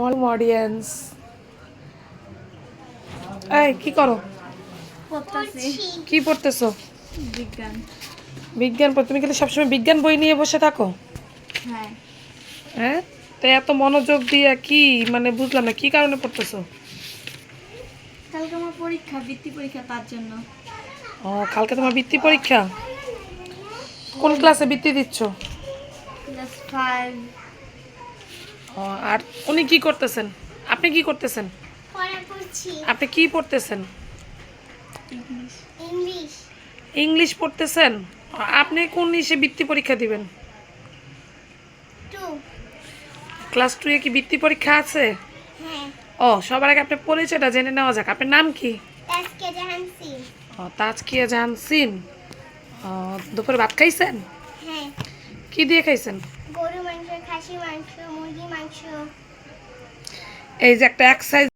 Audience এই কি করো? কি পড়তেছো? বিজ্ঞান। বিজ্ঞান পড়? তুমি কি সবসময় বিজ্ঞান বই নিয়ে বসে থাকো? হ্যাঁ। হ্যাঁ, তো এত মনোযোগ দিয়ে কি মানে বুঝলাম না কি কারণে পড়তেছো? কালকে আমার পরীক্ষা, বৃত্তি পরীক্ষা, তার জন্য। ও, কালকে তোমার বৃত্তি পরীক্ষা? কোন ক্লাসে বৃত্তি দিচ্ছ? ক্লাস 5। ও, আর উনি কি করতেছেন? আপনি কি করতেছেন? পড়া পড়ছি। আপনি কি পড়তেছেন? ইংলিশ। ইংলিশ পড়তেছেন? আপনি কোন ইসে বৃত্তি পরীক্ষা দিবেন? 2। ক্লাস 2 এ কি বৃত্তি পরীক্ষা আছে? হ্যাঁ। ও, সবার আগে আপনার পরিচয়টা জেনে নেওয়া যাক। আপনার নাম কি? তাজকিয়া জাহান সিং। ও, তাজকিয়া জাহান সিন। ও, দুপুরে ভাত খাইছেন? হ্যাঁ। কি দিয়ে খাইছেন? গরু মাংস, খাসি মাংস, মুরগি মাংস। এই যে একটা এক্সারসাইজ